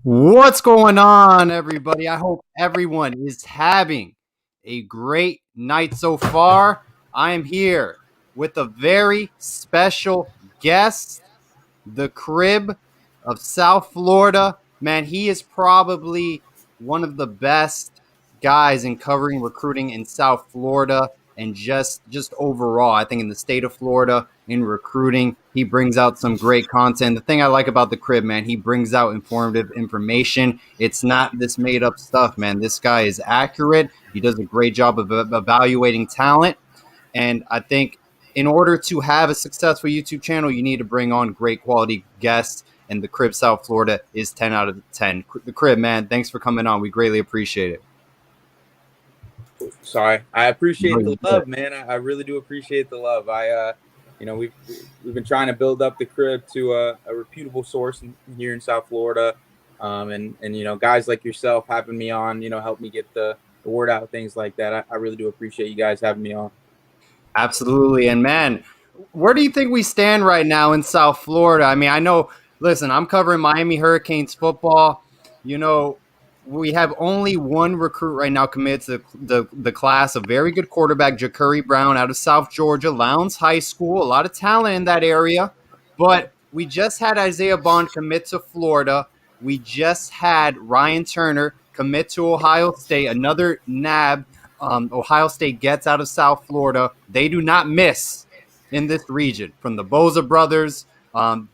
What's going on, everybody? I hope everyone is having a great night so far. I am here with a very special guest, the Crib of South Florida. Man, he is probably one of the best guys in covering recruiting in South Florida and just overall. I think in the state of Florida in recruiting, he brings out some great content. The thing I like about the Crib, man, he brings out informative information. It's not this made up stuff, man. This guy is accurate. He does a great job of evaluating talent. And I think in order to have a successful YouTube channel, you need to bring on great quality guests. And the Crib South Florida is 10 out of 10. The Crib, man, thanks for coming on. We greatly appreciate it. Sorry, I appreciate the love, man. I really do appreciate the love. We've been trying to build up the Crib to a reputable source here in South Florida, and guys like yourself having me on, help me get the word out, things like that. I really do appreciate you guys having me on. Absolutely. And man, where do you think we stand right now in South Florida? I mean, I know, listen, I'm covering Miami Hurricanes football. We have only one recruit right now committed to the class, a very good quarterback, Jacoby Brown out of South Georgia, Lowndes High School. A lot of talent in that area. But we just had Isaiah Bond commit to Florida. We just had Ryan Turner commit to Ohio State, another nab Ohio State gets out of South Florida. They do not miss in this region. From the Boza brothers,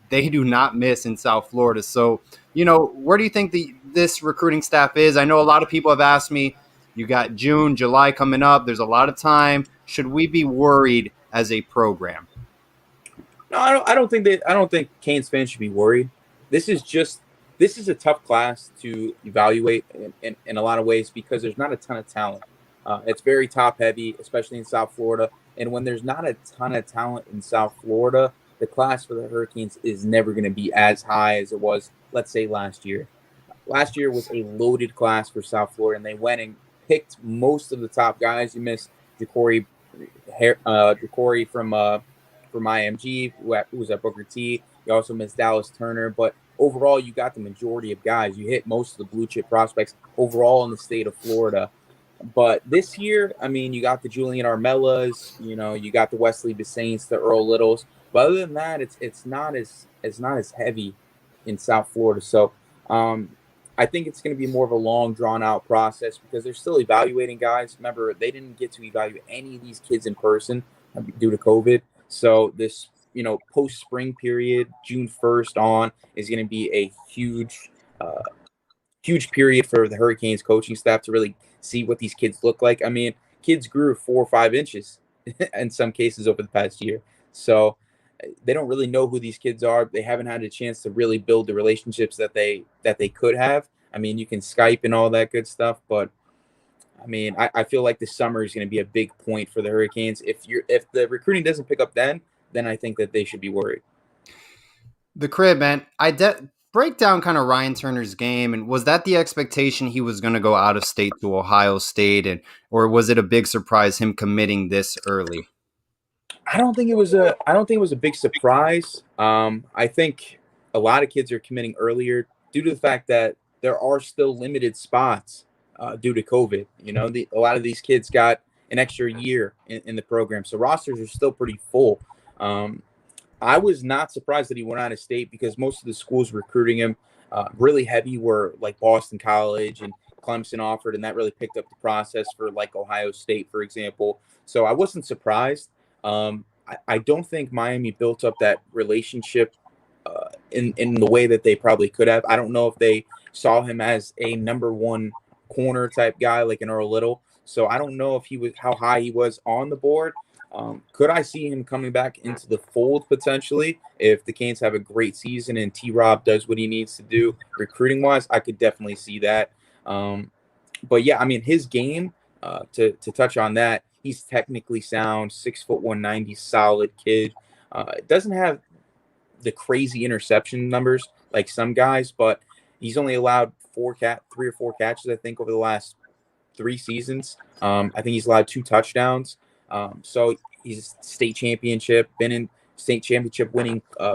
they do not miss in South Florida. So, where do you think this recruiting staff is? I know a lot of people have asked me, you got June, July coming up. There's a lot of time. Should we be worried as a program? No, I don't think Canes fans should be worried. This is a tough class to evaluate in a lot of ways because there's not a ton of talent. It's very top heavy, especially in South Florida. And when there's not a ton of talent in South Florida, the class for the Hurricanes is never going to be as high as it was, let's say, last year. Last year was a loaded class for South Florida, and they went and picked most of the top guys. You missed Jacory from IMG, who was at Booker T. You also missed Dallas Turner. But overall, you got the majority of guys. You hit most of the blue chip prospects overall in the state of Florida. But this year, I mean, you got the Julian Armellas, you got the Wesley Bissaints, the Earl Littles. But other than that, it's not as heavy in South Florida. So I think it's going to be more of a long, drawn-out process because they're still evaluating guys. Remember, they didn't get to evaluate any of these kids in person due to COVID. So this, post-spring period, June 1st on, is going to be a huge period for the Hurricanes coaching staff to really see what these kids look like. I mean, kids grew 4 or 5 inches in some cases over the past year. So they don't really know who these kids are. They haven't had a chance to really build the relationships that they could have. I mean, you can Skype and all that good stuff, but I mean, I feel like this summer is going to be a big point for the Hurricanes. If the recruiting doesn't pick up then I think that they should be worried. The Crib, man, break down kind of Ryan Turner's game, and was that the expectation he was going to go out of state to Ohio State, or was it a big surprise him committing this early? I don't think it was a big surprise. I think a lot of kids are committing earlier due to the fact that there are still limited spots due to COVID. A lot of these kids got an extra year in the program, so rosters are still pretty full. I was not surprised that he went out of state because most of the schools recruiting him really heavy were like Boston College and Clemson offered, and that really picked up the process for like Ohio State, for example. So I wasn't surprised. I don't think Miami built up that relationship in the way that they probably could have. I don't know if they saw him as a number one corner type guy like an Earl Little. So I don't know if how high he was on the board. Could I see him coming back into the fold potentially if the Canes have a great season and T-Rob does what he needs to do recruiting wise? I could definitely see that. But yeah, I mean, his game, to touch on that, he's technically sound, 6'1", 190, solid kid. Doesn't have the crazy interception numbers like some guys, but he's only allowed 3 or 4 catches, I think, over the last 3 seasons. I think he's allowed 2 touchdowns. So he's a state championship winning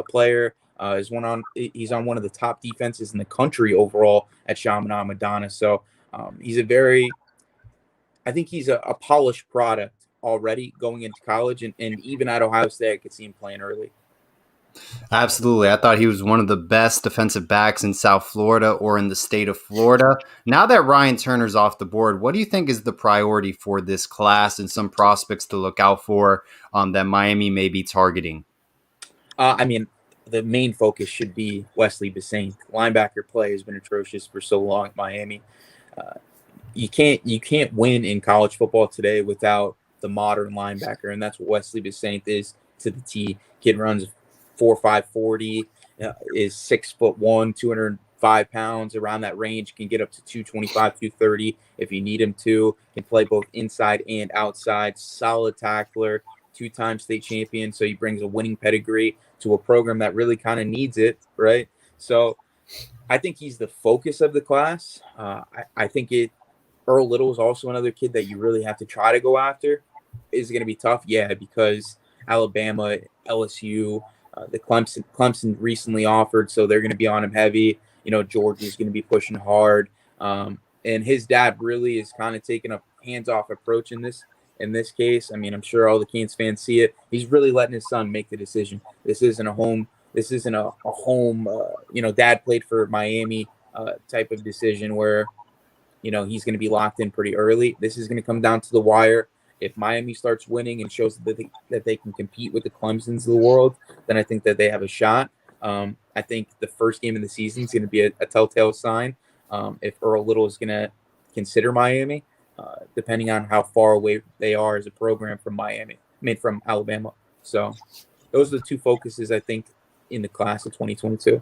player. He's on one of the top defenses in the country overall at Chaminade Madonna. So I think he's a polished product already going into college, and even at Ohio State, I could see him playing early. Absolutely. I thought he was one of the best defensive backs in South Florida or in the state of Florida. Now that Ryan Turner's off the board, what do you think is the priority for this class and some prospects to look out for that Miami may be targeting? I mean, the main focus should be Wesley Bissainthe. Linebacker play has been atrocious for so long at Miami. You can't win in college football today without the modern linebacker, and that's what Wesley Bissainthe is to the T. Kid runs 4.5 40, is 6'1", 205 pounds, around that range. Can get up to 225, 230 if you need him to. Can play both inside and outside. Solid tackler, 2-time state champion. So he brings a winning pedigree to a program that really kind of needs it, right? So I think he's the focus of the class. I think Earl Little is also another kid that you really have to try to go after. Is it going to be tough? Yeah, because Alabama, LSU, the Clemson recently offered, so they're going to be on him heavy. Georgia's going to be pushing hard. And his dad really is kind of taking a hands-off approach in this case. I mean, I'm sure all the Canes fans see it. He's really letting his son make the decision. This isn't a home. Dad played for Miami type of decision where he's going to be locked in pretty early. This is going to come down to the wire. If Miami starts winning and shows that they can compete with the Clemsons of the world, then I think that they have a shot. I think the first game of the season is going to be a telltale sign if Earl Little is going to consider Miami, depending on how far away they are as a program from from Alabama. So those are the two focuses, I think, in the class of 2022.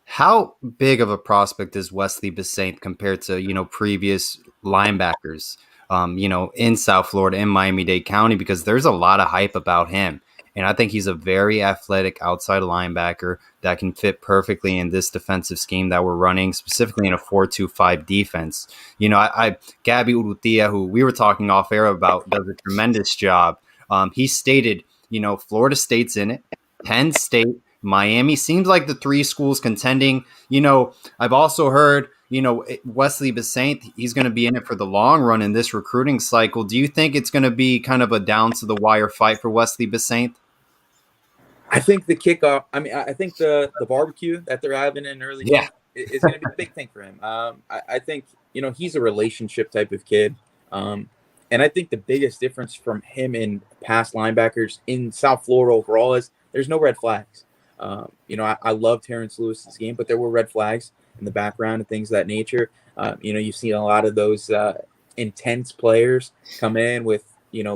How big of a prospect is Wesley Bissainthe compared to, previous linebackers, in South Florida, in Miami-Dade County? Because there's a lot of hype about him. And I think he's a very athletic outside linebacker that can fit perfectly in this defensive scheme that we're running, specifically in a 4-2-5 defense. Gabby Urrutia, who we were talking off air about, does a tremendous job. He stated, Florida State's in it, Penn State, Miami seems like the three schools contending. I've also heard, Wesley Bissainthe, he's going to be in it for the long run in this recruiting cycle. Do you think it's going to be kind of a down to the wire fight for Wesley Bissainthe? I think the kickoff. I think the barbecue that they're having in early camp is going to be a big thing for him. I think he's a relationship type of kid, and I think the biggest difference from him and past linebackers in South Florida overall is there's no red flags. I love Terrence Lewis's game, but there were red flags in the background and things of that nature. You've seen a lot of those intense players come in with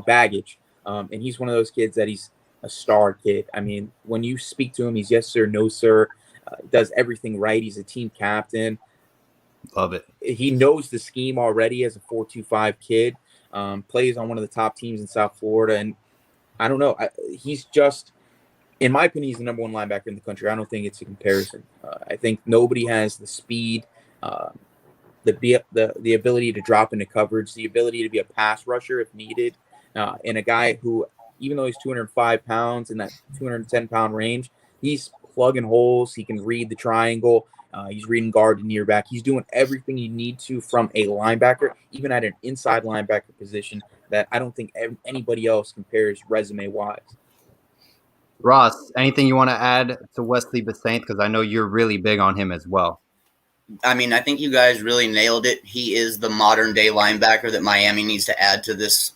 baggage, and he's one of those kids that he's a star kid. I mean, when you speak to him, he's yes sir, no sir, does everything right. He's a team captain. Love it. He knows the scheme already as a 4-2-5 kid. Plays on one of the top teams in South Florida, and I don't know. He's just, in my opinion, he's the number one linebacker in the country. I don't think it's a comparison. I think nobody has the speed, the ability to drop into coverage, the ability to be a pass rusher if needed, and a guy who, even though he's 205 pounds in that 210-pound range, he's plugging holes. He can read the triangle. He's reading guard to near back. He's doing everything you need to from a linebacker, even at an inside linebacker position that I don't think anybody else compares resume-wise. Ross, anything you want to add to Wesley Bissainthe? Because I know you're really big on him as well. I mean, I think you guys really nailed it. He is the modern-day linebacker that Miami needs to add to this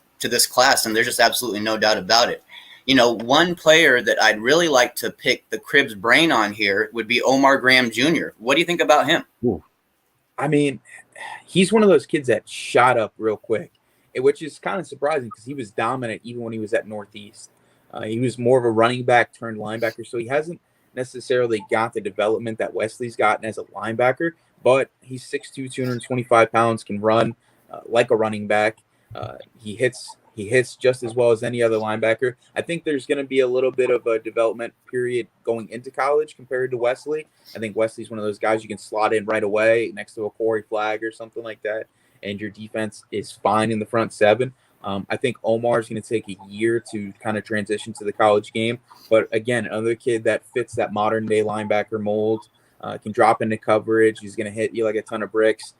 class, and there's just absolutely no doubt about it. One player that I'd really like to pick the Cribs' brain on here would be Omar Graham Jr. What do you think about him? Ooh. I mean, he's one of those kids that shot up real quick, which is kind of surprising because he was dominant even when he was at Northeast. He was more of a running back turned linebacker, so he hasn't necessarily got the development that Wesley's gotten as a linebacker, but he's 6'2", 225 pounds, can run like a running back. He hits just as well as any other linebacker. I think there's going to be a little bit of a development period going into college compared to Wesley. I think Wesley's one of those guys you can slot in right away next to a Corey Flagg or something like that, and your defense is fine in the front seven. I think Omar is going to take a year to kind of transition to the college game. But again, another kid that fits that modern day linebacker mold, can drop into coverage. He's going to hit you like a ton of bricks.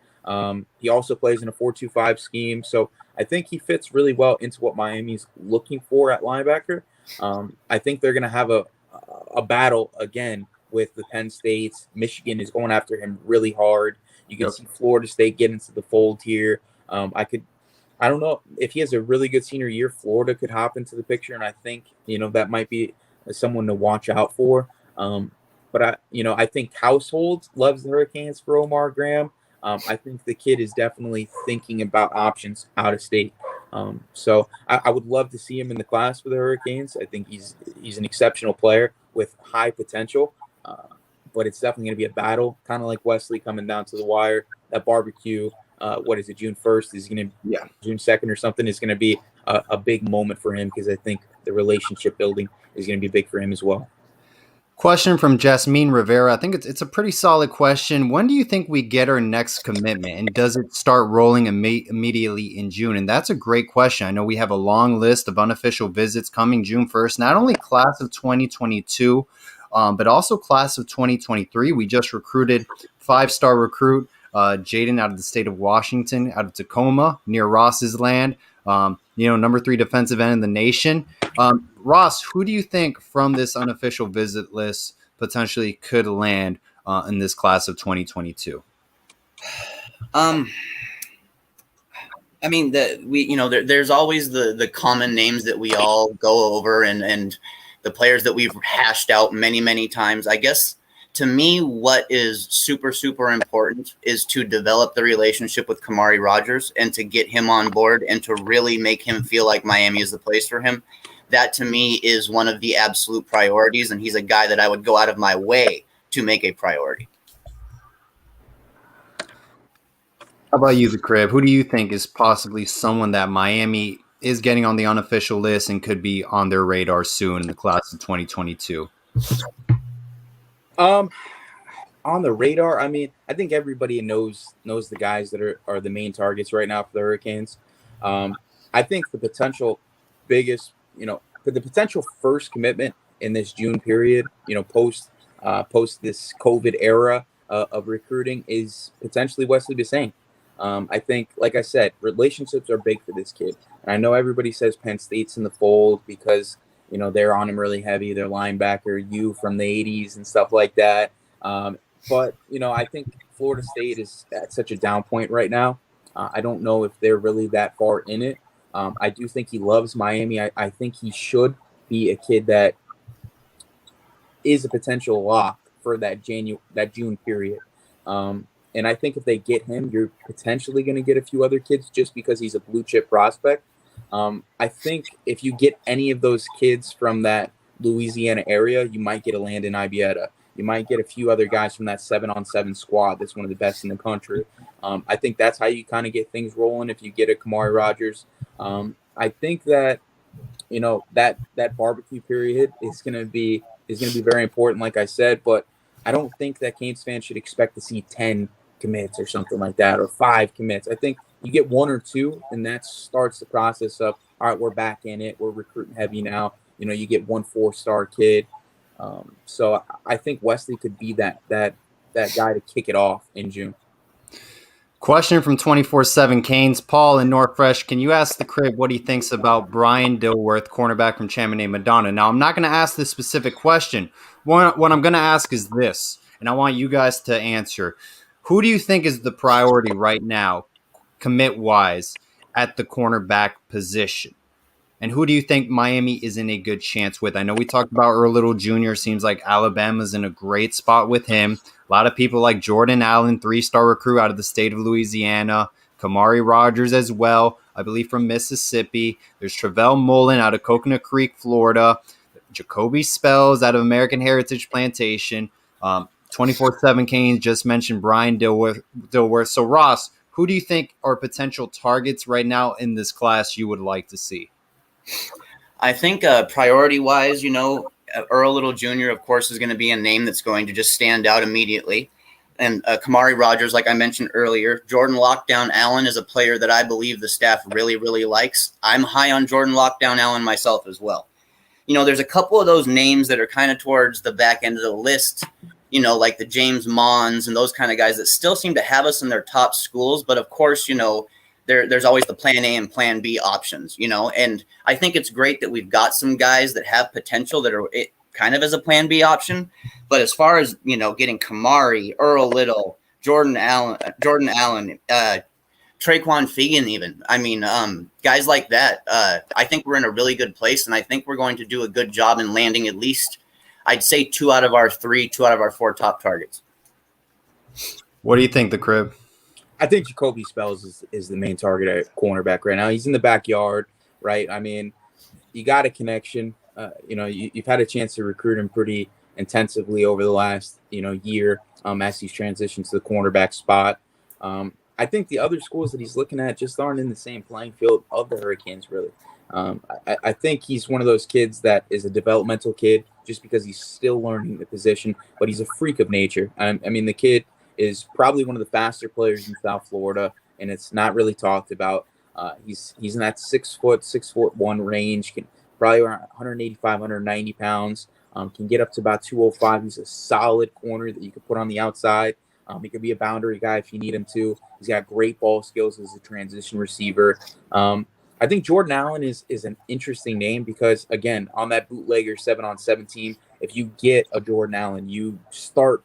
He also plays in a 4-2-5 scheme. So I think he fits really well into what Miami's looking for at linebacker. I think they're going to have a battle again with the Penn States. Michigan is going after him really hard. You can see Florida State get into the fold here. I don't know if he has a really good senior year, Florida could hop into the picture, and I think that might be someone to watch out for. But I think Household loves the Hurricanes for Omar Graham. I think the kid is definitely thinking about options out of state. So I would love to see him in the class for the Hurricanes. I think he's an exceptional player with high potential. But it's definitely going to be a battle, kind of like Wesley coming down to the wire. That barbecue, what is it, June 1st is going to June 2nd or something is going to be a big moment for him, because I think the relationship building is going to be big for him as well. Question from Jasmine Rivera. I think it's a pretty solid question. When do you think we get our next commitment, and does it start rolling immediately in June? And that's a great question. I know we have a long list of unofficial visits coming June 1st, not only class of 2022, but also class of 2023. We just recruited 5-star recruit Jayden out of the state of Washington, out of Tacoma, near Ross's land. Number 3 defensive end in the nation. Ross, who do you think from this unofficial visit list potentially could land in this class of 2022? I mean, there's always the common names that we all go over, and the players that we've hashed out many, many times. I guess to me, what is super, super important is to develop the relationship with Kamari Rogers and to get him on board and to really make him feel like Miami is the place for him. That to me is one of the absolute priorities, and he's a guy that I would go out of my way to make a priority. How about you, The Crib? Who do you think is possibly someone that Miami is getting on the unofficial list and could be on their radar soon in the class of 2022? On the radar, I mean, I think everybody knows the guys that are the main targets right now for the Hurricanes. I think the potential biggest, the potential first commitment in this June period, post this COVID era of recruiting is potentially Wesley Bissain. I think, like I said, relationships are big for this kid. And I know everybody says Penn State's in the fold because, they're on him really heavy. They're linebacker, you from the 80s and stuff like that. But I think Florida State is at such a down point right now. I don't know if they're really that far in it. I do think he loves Miami. I think he should be a kid that is a potential lock for that June period. And I think if they get him, you're potentially going to get a few other kids just because he's a blue chip prospect. I think if you get any of those kids from that Louisiana area, you might get a Landon Ibieta. You might get a few other guys from that 7-on-7 squad that's one of the best in the country. I think that's how you kind of get things rolling if you get a Kamari Rogers. I think that that barbecue period is going to be very important, like I said, but I don't think that Canes fans should expect to see 10 commits or something like that, or 5 commits. I think you get 1 or 2, and that starts the process of, all right, we're back in it. We're recruiting heavy now. You get 1 4-star kid. So I think Wesley could be that guy to kick it off in June. Question from 24/7 Canes. Paul in Northfresh, can you ask The Crib what he thinks about Brian Dilworth, cornerback from Chaminade Madonna? Now, I'm not going to ask this specific question. What I'm going to ask is this, and I want you guys to answer. Who do you think is the priority right now, commit-wise, at the cornerback position? And who do you think Miami is in a good chance with? I know we talked about Earl Little Jr. Seems like Alabama's in a great spot with him. A lot of people like Jordan Allen, 3-star recruit out of the state of Louisiana. Kamari Rogers as well, I believe from Mississippi. There's Travell Mullen out of Coconut Creek, Florida. Jacoby Spells out of American Heritage Plantation. 24/7 Canes just mentioned Brian Dilworth. So, Ross, who do you think are potential targets right now in this class you would like to see? I think priority-wise, Earl Little Jr., of course, is going to be a name that's going to just stand out immediately. and Kamari Rogers, like I mentioned earlier. Jordan Lockdown Allen is a player that I believe the staff really, really likes. I'm high on Jordan Lockdown Allen myself as well. There's a couple of those names that are kind of towards the back end of the list, like the James Mons and those kind of guys that still seem to have us in their top schools. But of course, there's always the plan A and plan B options, and I think it's great that we've got some guys that have potential that are kind of as a plan B option. But as far as, getting Kamari, Earl Little, Jordan Allen, Traquan Fegan even. I mean, guys like that, I think we're in a really good place, and I think we're going to do a good job in landing at least, I'd say, 2 out of our 4 top targets. What do you think, the Crib? I think Jacoby Spells is the main target at cornerback right now. He's in the backyard, right? I mean, you got a connection. You've had a chance to recruit him pretty intensively over the last, year as he's transitioned to the cornerback spot. I think the other schools that he's looking at just aren't in the same playing field of the Hurricanes, really. I think he's one of those kids that is a developmental kid just because he's still learning the position, but he's a freak of nature. I mean, the kid is probably one of the faster players in South Florida, and it's not really talked about. He's in that 6'1" range, can probably around 185, 190 pounds, can get up to about 205. He's a solid corner that you could put on the outside. He could be a boundary guy if you need him to. He's got great ball skills as a transition receiver. I think Jordan Allen is an interesting name because, again, on that bootlegger 7-on-7 team, if you get a Jordan Allen, you start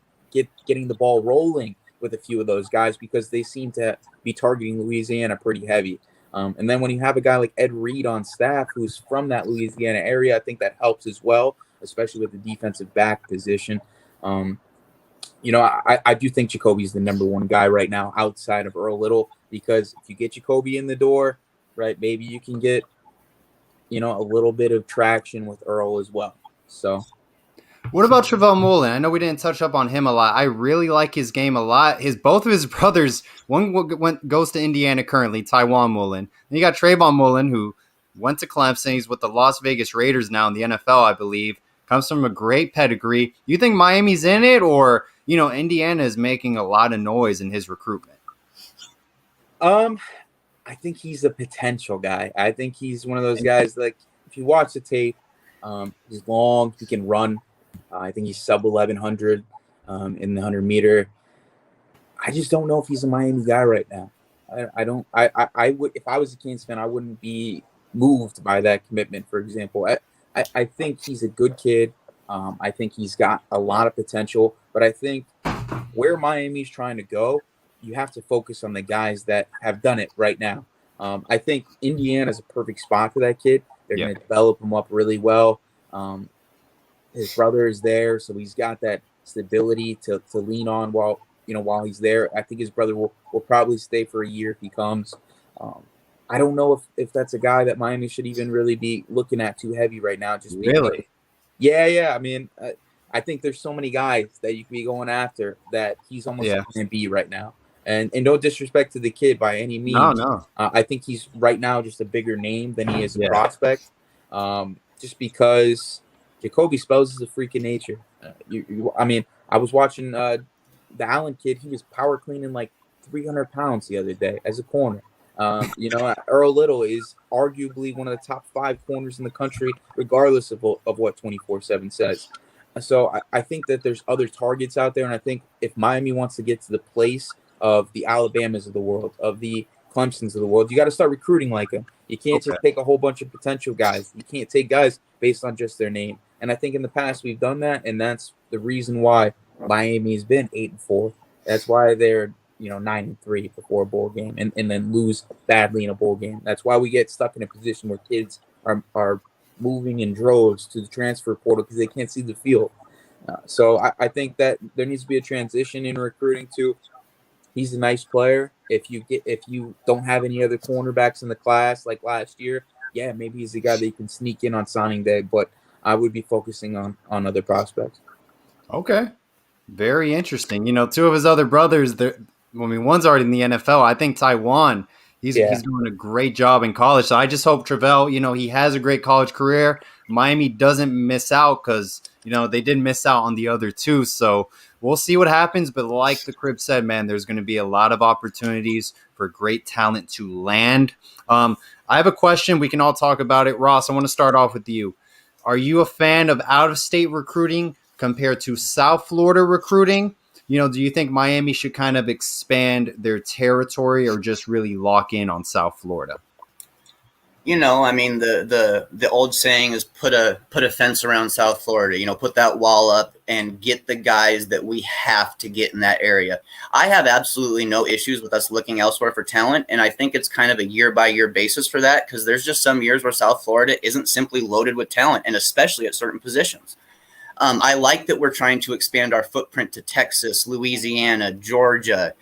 getting the ball rolling with a few of those guys because they seem to be targeting Louisiana pretty heavy. And then when you have a guy like Ed Reed on staff who's from that Louisiana area, I think that helps as well, especially with the defensive back position. I do think Jacoby's the number one guy right now outside of Earl Little because if you get Jacoby in the door, right, maybe you can get, a little bit of traction with Earl as well. So. What about Travell Mullen? I know we didn't touch up on him a lot. I really like his game a lot. Both of his brothers, one goes to Indiana currently, Tywan Mullen. Then you got Trayvon Mullen, who went to Clemson. He's with the Las Vegas Raiders now in the NFL, I believe. Comes from a great pedigree. You think Miami's in it, or Indiana is making a lot of noise in his recruitment? I think he's a potential guy. I think he's one of those guys, like, if you watch the tape, he's long, he can run. I think he's sub 1100 in the 100-meter. I just don't know if he's a Miami guy right now. I would, if I was a Canes fan, I wouldn't be moved by that commitment, for example. I think he's a good kid. I think he's got a lot of potential, but I think where Miami's trying to go, you have to focus on the guys that have done it right now. I think Indiana is a perfect spot for that kid. They're going to develop him up really well. His brother is there, so he's got that stability to lean on while he's there. I think his brother will probably stay for a year if he comes. I don't know if that's a guy that Miami should even really be looking at too heavy right now. Just really, yeah. I mean, I think there's so many guys that you could be going after that he's almost going to be right now. And no disrespect to the kid by any means. No. I think he's right now just a bigger name than he is a prospect. Just because Jacoby Spells is a freak of nature. I mean, I was watching the Allen kid. He was power cleaning like 300 pounds the other day as a corner. Earl Little is arguably one of the top 5 corners in the country, regardless of what 24/7 says. So I think that there's other targets out there, and I think if Miami wants to get to the place of the Alabamas of the world, of the Clemsons of the world, you got to start recruiting like them. You can't just take a whole bunch of potential guys. You can't take guys based on just their name. And I think in the past we've done that, and that's the reason why Miami's been 8-4. That's why they're 9-3 before a bowl game, and then lose badly in a bowl game. That's why we get stuck in a position where kids are moving in droves to the transfer portal because they can't see the field. So I think that there needs to be a transition in recruiting too. He's a nice player. If you don't have any other cornerbacks in the class like last year, yeah, maybe he's a guy that you can sneak in on signing day. But I would be focusing on other prospects. Okay, very interesting. 2 of his other brothers, one's already in the NFL. I think Tywan, he's doing a great job in college. So I just hope Travell, he has a great college career. Miami doesn't miss out because, they did miss out on the other 2. So we'll see what happens. But like the Crib said, man, there's going to be a lot of opportunities for great talent to land. I have a question. We can all talk about it. Ross, I want to start off with you. Are you a fan of out-of-state recruiting compared to South Florida recruiting? Do you think Miami should kind of expand their territory or just really lock in on South Florida? I mean, the old saying is put a fence around South Florida, put that wall up and get the guys that we have to get in that area. I have absolutely no issues with us looking elsewhere for talent, and I think it's kind of a year-by-year basis for that, because there's just some years where South Florida isn't simply loaded with talent, and especially at certain positions. I like that we're trying to expand our footprint to Texas, Louisiana, Georgia.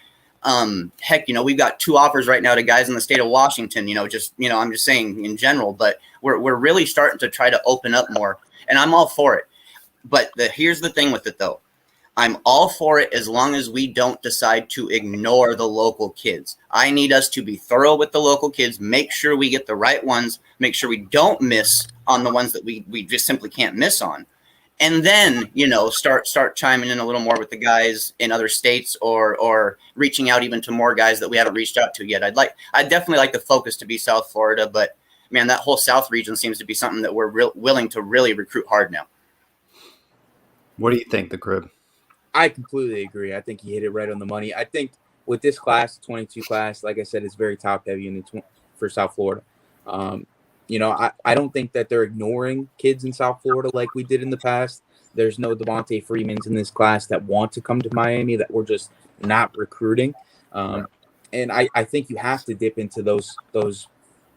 Heck, we've got 2 offers right now to guys in the state of Washington, I'm just saying in general, but we're really starting to try to open up more, and I'm all for it. But here's the thing with it, though. I'm all for it as long as we don't decide to ignore the local kids. I need us to be thorough with the local kids, make sure we get the right ones, make sure we don't miss on the ones that we just simply can't miss on. And then, start chiming in a little more with the guys in other states, or reaching out even to more guys that we haven't reached out to yet. I'd definitely like the focus to be South Florida, but man, that whole South region seems to be something that we're willing to really recruit hard now. What do you think, the Crib? I completely agree. I think he hit it right on the money. I think with this class, 22 class, like I said, it's very top heavy for South Florida. I don't think that they're ignoring kids in South Florida like we did in the past. There's no Devontae Freemans in this class that want to come to Miami that we're just not recruiting. And I think you have to dip into those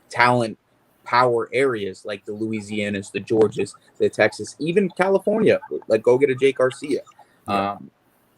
talent power areas like the Louisianas, the Georgias, the Texas, even California. Like, go get a Jake Garcia.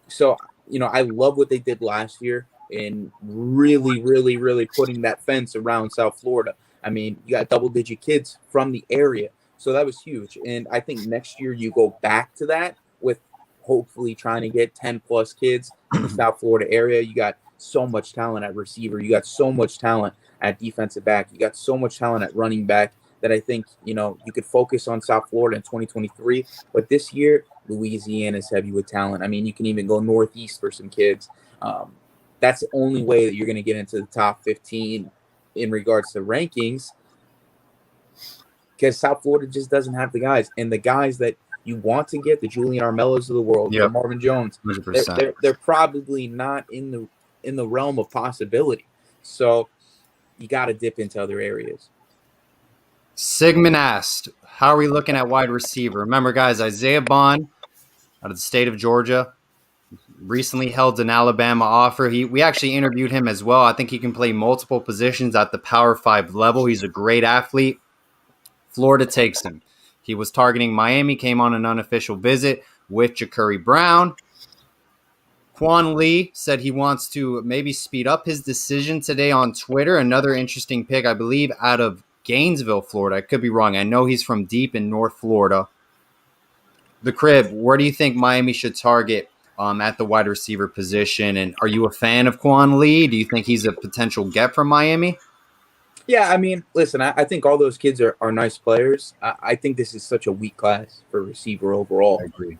So, I love what they did last year in really, really, really putting that fence around South Florida. I mean, you got double-digit kids from the area, so that was huge. And I think next year you go back to that with hopefully trying to get 10-plus kids in the South Florida area. You got so much talent at receiver. You got so much talent at defensive back. You got so much talent at running back that I think, you could focus on South Florida in 2023. But this year, Louisiana's heavy with talent. I mean, you can even go northeast for some kids. That's the only way that you're going to get into the top 15 in regards to rankings, because South Florida just doesn't have the guys. And the guys that you want to get, the Julian Armellos of the world, the Marvin Jones, they're probably not in the realm of possibility. So you got to dip into other areas. Sigmund asked, how are we looking at wide receiver? Remember, guys, Isaiah Bond out of the state of Georgia recently held an Alabama offer. We actually interviewed him as well. I think he can play multiple positions at the Power 5 level. He's a great athlete. Florida takes him. He was targeting Miami, came on an unofficial visit with Ja'Cory Brown. Quan Lee said he wants to maybe speed up his decision today on Twitter. Another interesting pick, I believe, out of Gainesville, Florida. I could be wrong. I know he's from deep in North Florida. The Crib, where do you think Miami should target at the wide receiver position? And are you a fan of Quan Lee? Do you think he's a potential get from Miami? Yeah, I mean, listen, I think all those kids are nice players. I think this is such a weak class for receiver overall. I agree.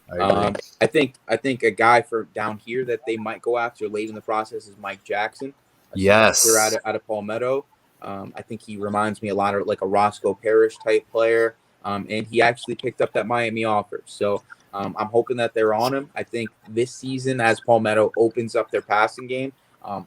I think a guy for down here that they might go after late in the process is Mike Jackson. Yes. Out of Palmetto. I think he reminds me a lot of like a Roscoe Parrish type player. And he actually picked up that Miami offer. So I'm hoping that they're on him. I think this season, as Palmetto opens up their passing game,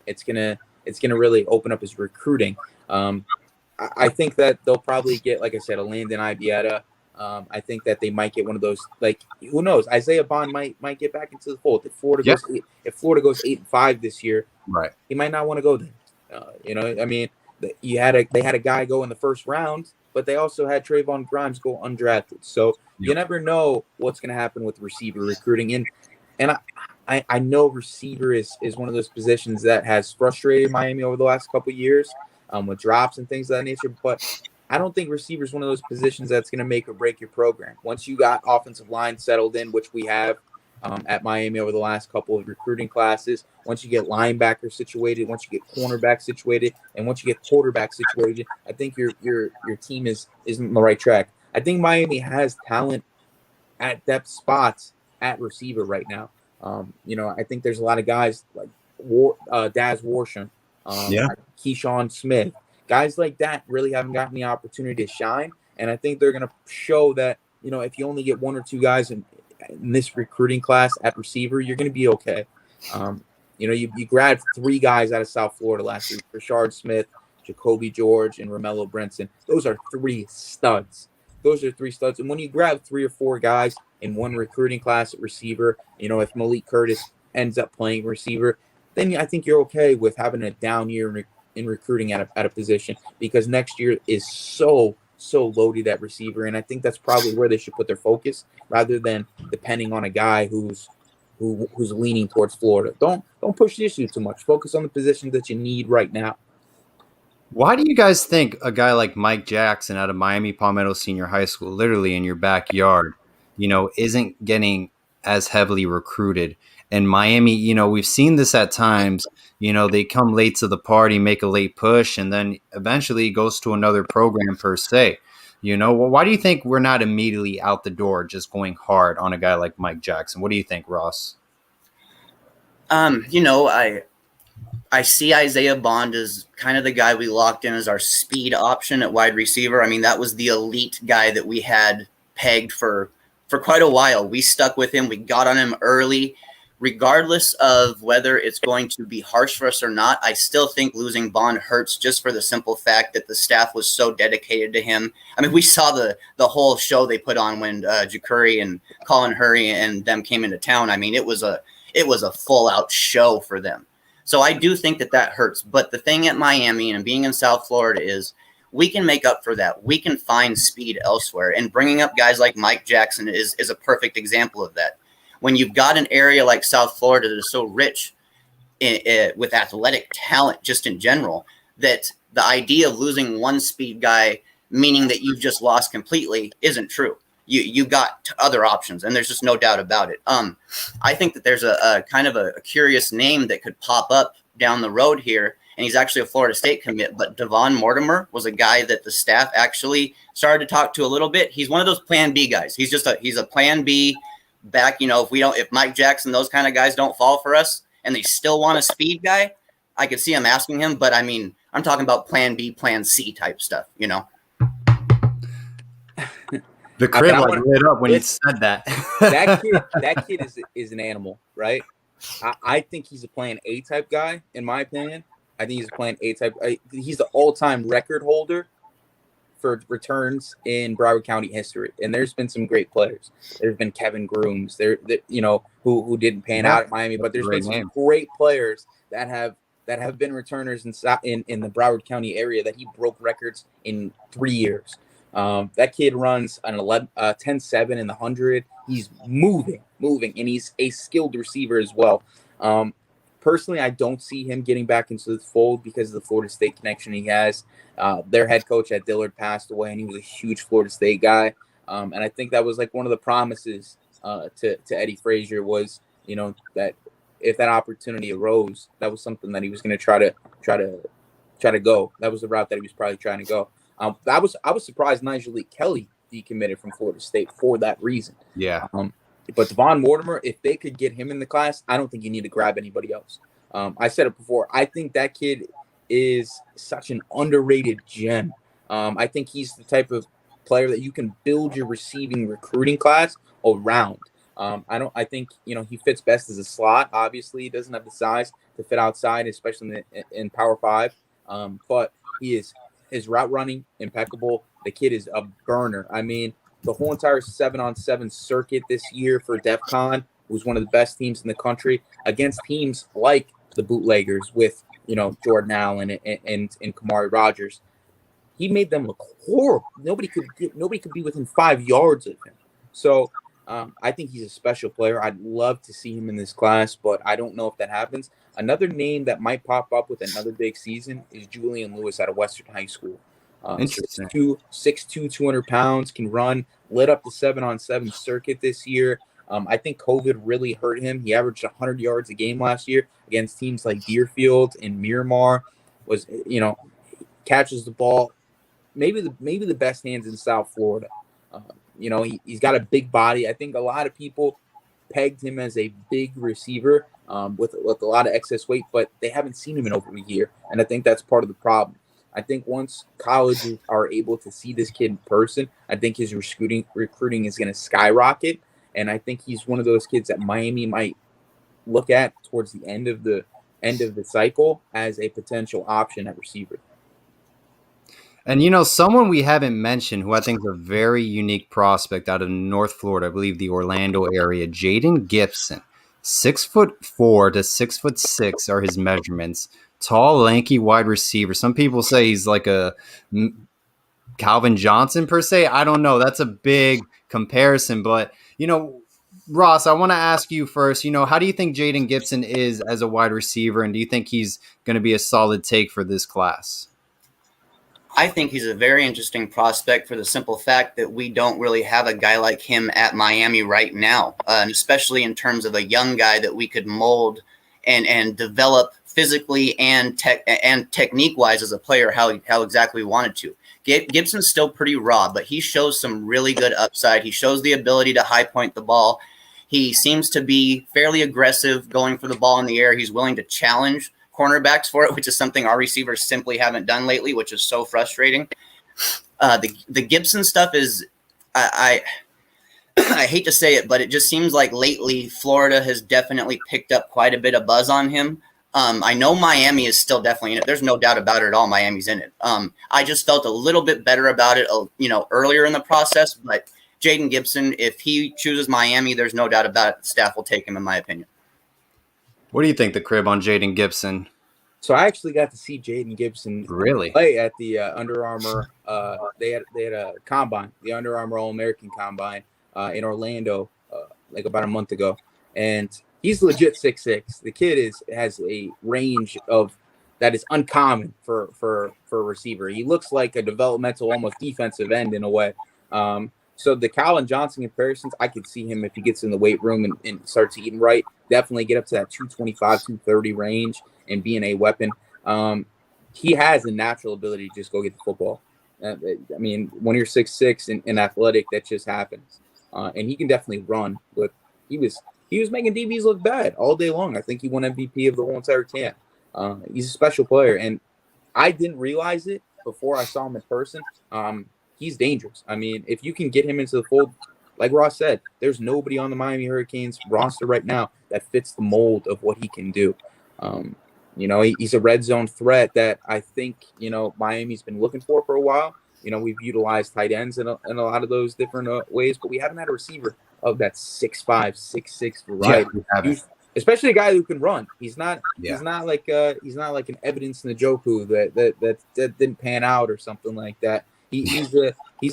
it's gonna really open up his recruiting. I think that they'll probably get, like I said, a Landon Ibieta. I think that they might get one of those. Like, who knows? Isaiah Bond might get back into the fold. If Florida goes 8-5 this year, right, he might not want to go there. I mean, they had a guy go in the first round, but they also had Trayvon Grimes go undrafted. So you never know what's going to happen with receiver recruiting. And I know receiver is one of those positions that has frustrated Miami over the last couple of years with drops and things of that nature. But I don't think receiver is one of those positions that's going to make or break your program. Once you got offensive line settled in, which we have at Miami over the last couple of recruiting classes, once you get linebacker situated, once you get cornerback situated, and once you get quarterback situated, I think your team is on the right track. I think Miami has talent at depth spots at receiver right now. I think there's a lot of guys like Daz Warsham, Yeah. Keyshawn Smith, guys like that really haven't gotten the opportunity to shine. And I think they're going to show that, if you only get one or two guys in this recruiting class at receiver, you're going to be okay. You grabbed three guys out of South Florida last week: Rashard Smith, Jacoby George, and Romello Brinson. Those are three studs. And when you grab three or four guys in one recruiting class at receiver, if Malik Curtis ends up playing receiver, then I think you're okay with having a down year in recruiting at a position, because next year is so loaded at receiver. And I think that's probably where they should put their focus, rather than depending on a guy who's leaning towards Florida. Don't push the issue too much. Focus on the positions that you need right now. Why do you guys think a guy like Mike Jackson out of Miami Palmetto Senior High School, literally in your backyard, isn't getting as heavily recruited? And Miami, we've seen this at times. They come late to the party, make a late push, and then eventually goes to another program per se. Why do you think we're not immediately out the door just going hard on a guy like Mike Jackson? What do you think, Ross? I see Isaiah Bond as kind of the guy we locked in as our speed option at wide receiver. I mean, that was the elite guy that we had pegged for quite a while. We stuck with him. We got on him early. Regardless of whether it's going to be harsh for us or not, I still think losing Bond hurts, just for the simple fact that the staff was so dedicated to him. I mean, we saw the whole show they put on when Jacoby and Colin Hurry and them came into town. I mean, it was a full out show for them. So I do think that hurts. But the thing at Miami and being in South Florida is we can make up for that. We can find speed elsewhere. And bringing up guys like Mike Jackson is a perfect example of that. When you've got an area like South Florida that is so rich with athletic talent just in general, that the idea of losing one speed guy, meaning that you've just lost completely, isn't true. You got other options, and there's just no doubt about it. I think that there's a kind of a curious name that could pop up down the road here, and he's actually a Florida State commit, but Devon Mortimer was a guy that the staff actually started to talk to a little bit. He's one of those plan B guys. He's a plan B back. If Mike Jackson, those kind of guys don't fall for us and they still want a speed guy, I could see him asking him, but I mean, I'm talking about plan B, plan C type stuff, The crib lit up when you said that. that kid is an animal, right? I think he's a plan A type guy, in my opinion. I think he's a plan A type. He's the all-time record holder for returns in Broward County history, and there's been some great players. There's been Kevin Grooms, who didn't pan out at Miami, but there's been some great players that have been returners in the Broward County area that he broke records in 3 years. That kid runs an 10.7 in the 100. He's moving, and he's a skilled receiver as well. Personally, I don't see him getting back into the fold because of the Florida State connection he has. Their head coach at Dillard passed away, and he was a huge Florida State guy. And I think that was like one of the promises to Eddie Frazier was, that if that opportunity arose, that was something that he was going to try to go. That was the route that he was probably trying to go. I was surprised Nigel Lee Kelly decommitted from Florida State for that reason. Yeah. But Devon Mortimer, if they could get him in the class, I don't think you need to grab anybody else. I said it before. I think that kid is such an underrated gem. I think he's the type of player that you can build your receiving recruiting class around. I think he fits best as a slot. Obviously, he doesn't have the size to fit outside, especially in Power 5. But his route running impeccable. The kid is a burner. I mean, the whole entire 7-on-7 circuit this year for DEF CON was one of the best teams in the country against teams like the Bootleggers with Jordan Allen and Kamari Rogers. He made them look horrible. Nobody could be within 5 yards of him. So I think he's a special player. I'd love to see him in this class, but I don't know if that happens. Another name that might pop up with another big season is Julian Lewis out of Western High School. Interesting. 6'2", 200 pounds, can run, lit up the 7-on-7 circuit this year. I think COVID really hurt him. He averaged 100 yards a game last year against teams like Deerfield and Miramar. Catches the ball, maybe the best hands in South Florida. He's got a big body. I think a lot of people pegged him as a big receiver with a lot of excess weight, but they haven't seen him in over a year, and I think that's part of the problem. I think once colleges are able to see this kid in person, I think his recruiting is going to skyrocket, and I think he's one of those kids that Miami might look at towards the end of the cycle as a potential option at receiver. And someone we haven't mentioned who I think is a very unique prospect out of North Florida, I believe the Orlando area, Jayden Gibson. 6'4" to 6'6" are his measurements. Tall, lanky wide receiver. Some people say he's like a Calvin Johnson per se. I don't know. That's a big comparison, but Ross, I want to ask you first, how do you think Jayden Gibson is as a wide receiver, and do you think he's going to be a solid take for this class? I think he's a very interesting prospect for the simple fact that we don't really have a guy like him at Miami right now, and especially in terms of a young guy that we could mold and develop physically and technique-wise as a player how exactly we wanted to. Gibson's still pretty raw, but he shows some really good upside. He shows the ability to high point the ball. He seems to be fairly aggressive going for the ball in the air. He's willing to challenge cornerbacks for it, which is something our receivers simply haven't done lately, which is so frustrating. The Gibson stuff is, I hate to say it, but it just seems like lately Florida has definitely picked up quite a bit of buzz on him. I know Miami is still definitely in it. There's no doubt about it at all. Miami's in it. I just felt a little bit better about it, earlier in the process. But Jayden Gibson, if he chooses Miami, there's no doubt about it. The staff will take him, in my opinion. What do you think, the crib, on Jayden Gibson? So I actually got to see Jayden Gibson really play at the Under Armour. They had a combine, the Under Armour All-American Combine in Orlando, like about a month ago, and he's legit 6'6". The kid has a range that is uncommon for a receiver. He looks like a developmental, almost defensive end in a way. So the Calvin Johnson comparisons, I could see him if he gets in the weight room and starts eating right, definitely get up to that 225, 230 range and being a weapon. He has a natural ability to just go get the football. I mean, when you're 6'6" and athletic, that just happens. And he can definitely run. But he was making DBs look bad all day long. I think he won MVP of the whole entire camp. He's a special player, and I didn't realize it before I saw him in person. He's dangerous. I mean, if you can get him into the fold, like Ross said, there's nobody on the Miami Hurricanes roster right now that fits the mold of what he can do. He's a red zone threat that I think, Miami's been looking for a while. We've utilized tight ends in a lot of those different ways, but we haven't had a receiver of that 6'5", 6'6" variety. Yeah, especially a guy who can run. He's not like an Evidence Njoku that didn't pan out or something like that. He's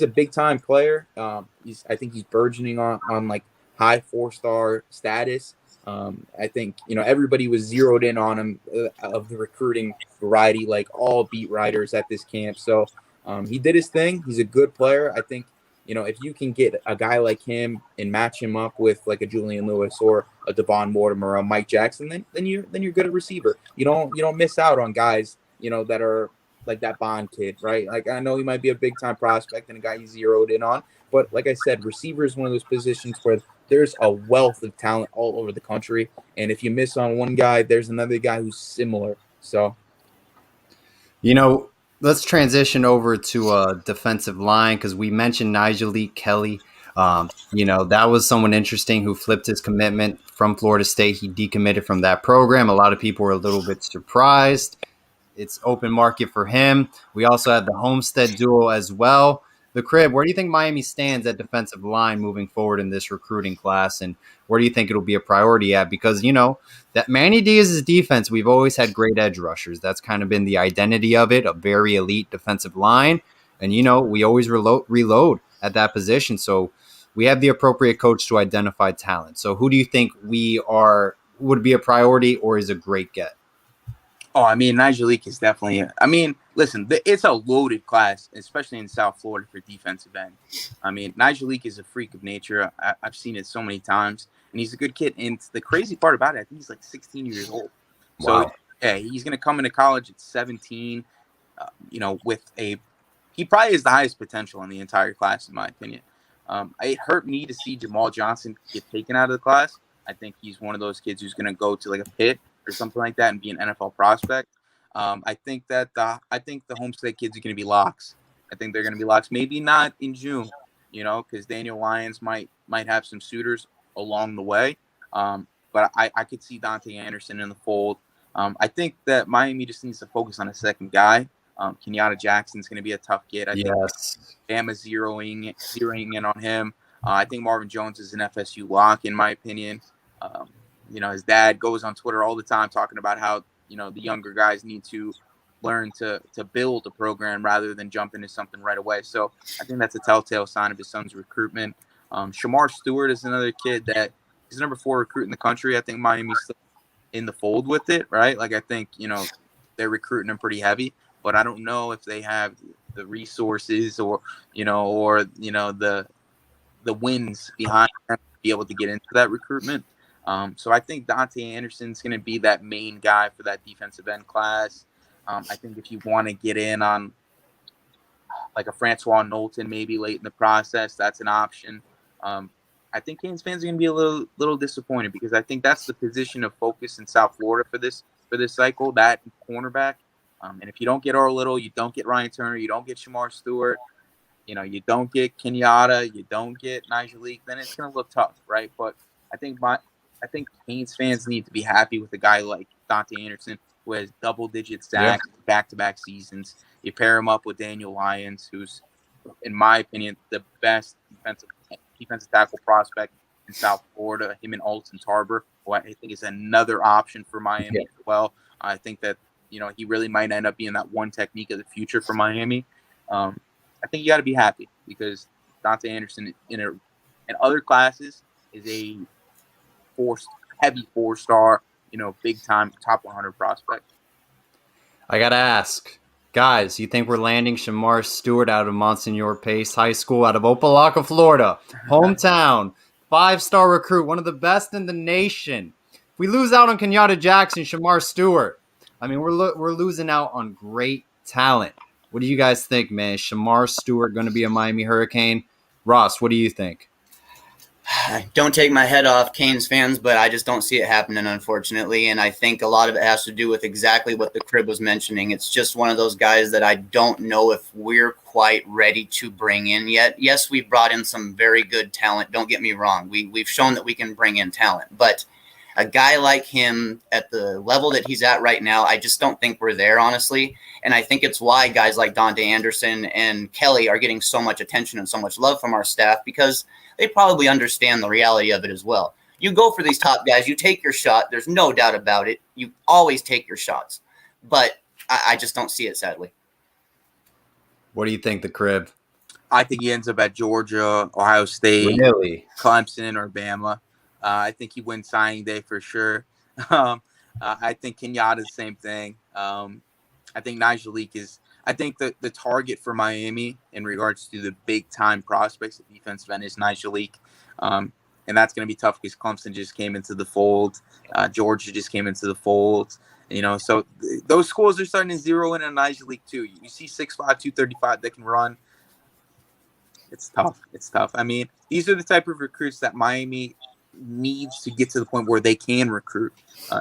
a big time player. I think he's burgeoning on like high 4-star status. I think everybody was zeroed in on him of the recruiting variety, like all beat writers at this camp. So he did his thing. He's a good player. I think if you can get a guy like him and match him up with like a Julian Lewis or a Devon Mortimer or a Mike Jackson, then you're good at receiver. You don't miss out on guys that are like that Bond kid, right? Like, I know he might be a big time prospect and a guy you zeroed in on, but like I said, receiver is one of those positions where there's a wealth of talent all over the country, and if you miss on one guy, there's another guy who's similar. So, let's transition over to defensive line, because we mentioned Nigel Kelly. That was someone interesting who flipped his commitment from Florida State. He decommitted from that program. A lot of people were a little bit surprised. It's open market for him. We also have the Homestead duo as well. The crib, where do you think Miami stands at defensive line moving forward in this recruiting class? And where do you think it'll be a priority at? Because, that Manny Diaz's defense, we've always had great edge rushers. That's kind of been the identity of it, a very elite defensive line. And, we always reload at that position. So we have the appropriate coach to identify talent. So who do you think would be a priority or is a great get? Oh, I mean, Nigel is definitely listen, it's a loaded class, especially in South Florida for defensive end. I mean, Nigel is a freak of nature. I've seen it so many times, and he's a good kid. And the crazy part about it, I think he's like 16 years old. Wow. So, yeah, he's going to come into college at 17, he probably has the highest potential in the entire class, in my opinion. It hurt me to see Jamal Johnson get taken out of the class. I think he's one of those kids who's going to go to like a Pitt or something like that and be an NFL prospect. I think the Homestead kids are going to be locks. I think they're going to be locks. Maybe not in June, because Daniel Lyons might have some suitors along the way. But I could see Dante Anderson in the fold. I think that Miami just needs to focus on a second guy. Kenyatta Jackson's going to be a tough kid. I think Bama's zeroing in on him. I think Marvin Jones is an FSU lock, in my opinion. His dad goes on Twitter all the time talking about how, the younger guys need to learn to build a program rather than jump into something right away. So I think that's a telltale sign of his son's recruitment. Shamar Stewart is another kid that he's number 4 recruit in the country. I think Miami's still in the fold with it, right? Like, I think, they're recruiting him pretty heavy, but I don't know if they have the resources or the wins behind them to be able to get into that recruitment. So I think Dante Anderson's going to be that main guy for that defensive end class. I think if you want to get in on like a Francois Knowlton maybe late in the process, that's an option. I think Canes fans are going to be a little disappointed because I think that's the position of focus in South Florida for this cycle, that cornerback. And if you don't get Earl Little, you don't get Ryan Turner, you don't get Shamar Stewart, you don't get Kenyatta, you don't get Nigel Leak, then it's going to look tough, right? But I think Canes fans need to be happy with a guy like Dante Anderson, who has double-digit sacks back-to-back seasons. You pair him up with Daniel Lyons, who's, in my opinion, the best defensive tackle prospect in South Florida. Him and Alton Tarver, who I think is another option for Miami as well. I think that he really might end up being that one technique of the future for Miami. I think you got to be happy because Dante Anderson in other classes is a heavy 4-star, big time top 100 prospect. I gotta ask, guys, you think we're landing Shamar Stewart out of Monsignor Pace High School out of Opelika, Florida, hometown, 5-star recruit, one of the best in the nation? If we lose out on Kenyatta Jackson, Shamar Stewart, I mean, we're losing out on great talent. What do you guys think, man? Is Shamar Stewart going to be a Miami Hurricane? Ross, what do you think? Don't take my head off, Canes fans, but I just don't see it happening, unfortunately. And I think a lot of it has to do with exactly what the crib was mentioning. It's just one of those guys that I don't know if we're quite ready to bring in yet. Yes, we've brought in some very good talent. Don't get me wrong. We've shown that we can bring in talent. But a guy like him at the level that he's at right now, I just don't think we're there, honestly. And I think it's why guys like Dante Anderson and Kelly are getting so much attention and so much love from our staff, because they probably understand the reality of it as well. You go for these top guys, you take your shot. There's no doubt about it. You always take your shots. But I just don't see it, sadly. What do you think, the crib? I think he ends up at Georgia, Ohio State, really? Clemson, or Bama. I think he wins signing day for sure. I think Kenyatta is the same thing. I think Nigel Leak is – I think the target for Miami in regards to the big-time prospects at defensive end is Nigel Leak. And that's going to be tough because Clemson just came into the fold. Georgia just came into the fold. So those schools are starting to zero in on Nigel Leak too. You see 6'5", 235 that can run. It's tough. I mean, these are the type of recruits that Miami needs to get to the point where they can recruit.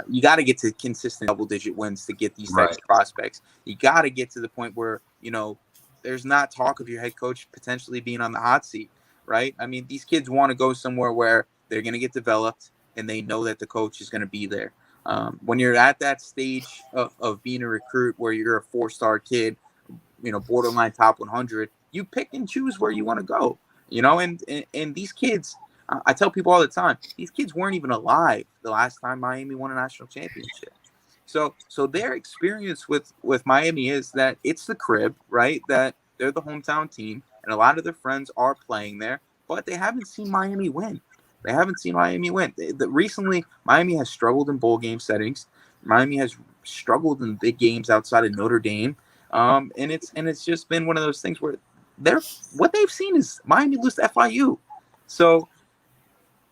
You got to get to consistent double-digit wins to get these types of prospects. You got to get to the point where, there's not talk of your head coach potentially being on the hot seat, right? I mean, these kids want to go somewhere where they're going to get developed and they know that the coach is going to be there. When you're at that stage of being a recruit where you're a 4-star kid, borderline top 100, you pick and choose where you want to go, and these kids, I tell people all the time, these kids weren't even alive the last time Miami won a national championship. So their experience with Miami is that it's the crib, right? That they're the hometown team, and a lot of their friends are playing there, but they haven't seen Miami win. Recently, Miami has struggled in bowl game settings. Miami has struggled in big games outside of Notre Dame, and it's just been one of those things where what they've seen is Miami lose to FIU. So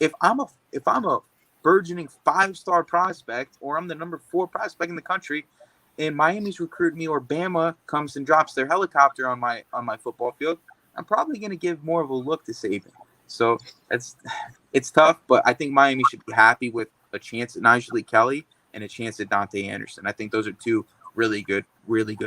if I'm a burgeoning 5-star prospect, or I'm the number 4 prospect in the country, and Miami's recruiting me, or Bama comes and drops their helicopter on my football field, I'm probably going to give more of a look to Saban. So it's tough, but I think Miami should be happy with a chance at Najee Kelly and a chance at Dante Anderson. I think those are two really good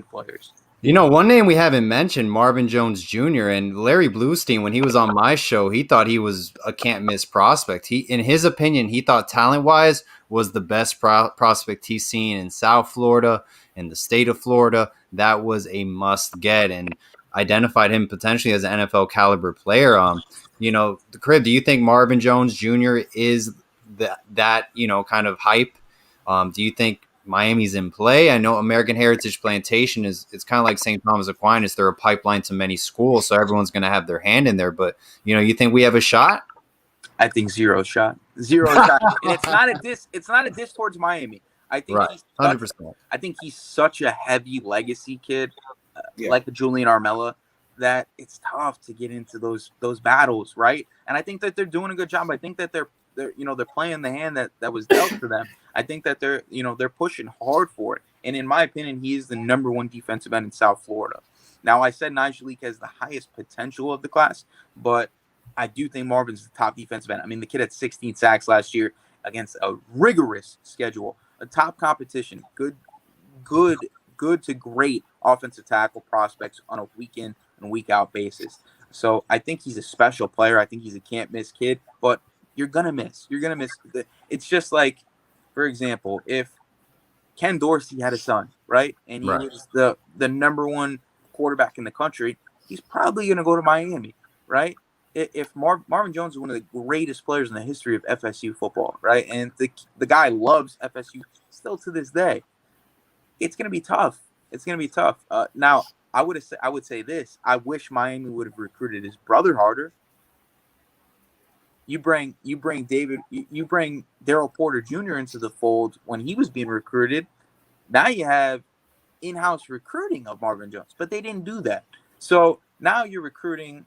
players. One name we haven't mentioned, Marvin Jones Jr. and Larry Bluestein, when he was on my show, he thought he was a can't miss prospect. In his opinion, he thought talent wise was the best prospect he's seen in South Florida, in the state of Florida. That was a must get, and identified him potentially as an NFL caliber player. The Crib, do you think Marvin Jones Jr. is that kind of hype? Do you think Miami's in play? I know American Heritage Plantation it's kind of like St. Thomas Aquinas. They're a pipeline to many schools, so everyone's going to have their hand in there. But you think we have a shot? I think zero shot. And it's not a diss towards Miami. I think right. he's 100%. I think he's such a heavy legacy kid, like a Julian Armella, that it's tough to get into those battles, right? And I think that they're doing a good job. I think that they're playing the hand that was dealt to them. I think that they're pushing hard for it. And in my opinion, he is the number one defensive end in South Florida. Now, I said Najee has the highest potential of the class, but I do think Marvin's the top defensive end. I mean, the kid had 16 sacks last year against a rigorous schedule, a top competition, good to great offensive tackle prospects on a week in and week out basis. So I think he's a special player. I think he's a can't miss kid, but you're going to miss. It's just like, for example, if Ken Dorsey had a son, right? And he was the number one quarterback in the country, he's probably going to go to Miami, right? If Marvin Jones is one of the greatest players in the history of FSU football, right? And the guy loves FSU still to this day. It's going to be tough. Now, I would say this. I wish Miami would have recruited his brother harder. You bring Daryl Porter Jr. into the fold when he was being recruited. Now you have in-house recruiting of Marvin Jones, but they didn't do that. So now you're recruiting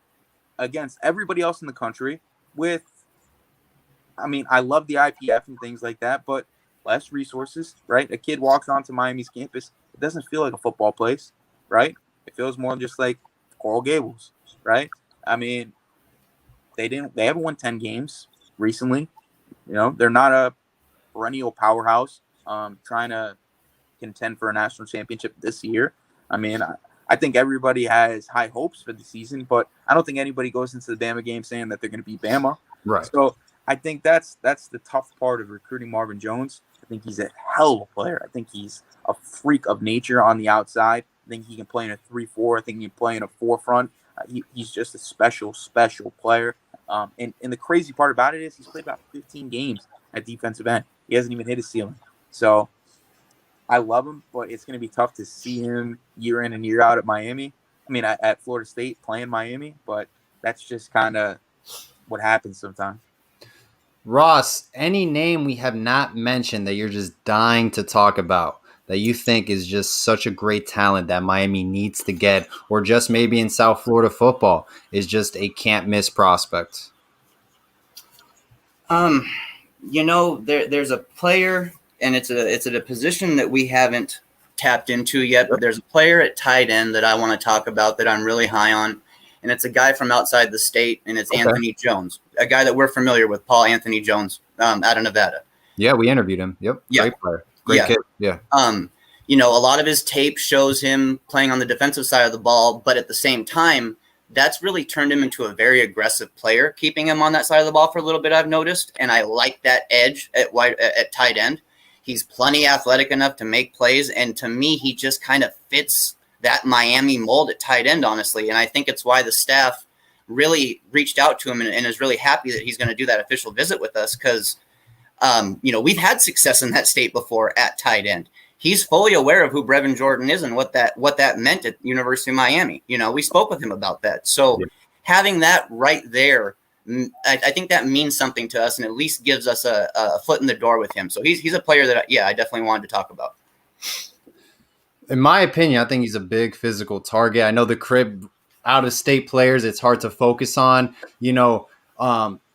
against everybody else in the country I love the IPF and things like that, but less resources, right? A kid walks onto Miami's campus, it doesn't feel like a football place, right? It feels more just like Coral Gables, right? I mean, they haven't won 10 games recently. They're not a perennial powerhouse trying to contend for a national championship this year. I mean, I think everybody has high hopes for the season, but I don't think anybody goes into the Bama game saying that they're going to beat Bama. Right. So I think that's the tough part of recruiting Marvin Jones. I think he's a hell of a player. I think he's a freak of nature on the outside. I think he can play in a 3-4. I think he can play in a 4-front. He's just a special player. And the crazy part about it is he's played about 15 games at defensive end. He hasn't even hit his ceiling. So I love him, but it's going to be tough to see him year in and year out at Miami. I mean, at Florida State playing Miami, but that's just kind of what happens sometimes. Ross, any name we have not mentioned that you're just dying to talk about that you think is just such a great talent that Miami needs to get, or just maybe in South Florida football is just a can't miss prospect? There's a player, and it's at a position that we haven't tapped into yet, but there's a player at tight end that I want to talk about that I'm really high on, and it's a guy from outside the state, and it's Anthony Jones, a guy that we're familiar with, Paul Anthony Jones, out of Nevada. Yeah, we interviewed him. Yep. Yeah. Great player. Great kid. Yeah. A lot of his tape shows him playing on the defensive side of the ball, but at the same time, that's really turned him into a very aggressive player, keeping him on that side of the ball for a little bit, I've noticed, and I like that edge at tight end. He's plenty athletic enough to make plays, and to me, he just kind of fits that Miami mold at tight end, honestly, and I think it's why the staff really reached out to him and is really happy that he's going to do that official visit with us because, we've had success in that state before at tight end. He's fully aware of who Brevin Jordan is and what that meant at University of Miami. We spoke with him about that. So having that right there, I think that means something to us and at least gives us a foot in the door with him. So he's a player that, I definitely wanted to talk about. In my opinion, I think he's a big physical target. I know the Crib out-of-state players, it's hard to focus on,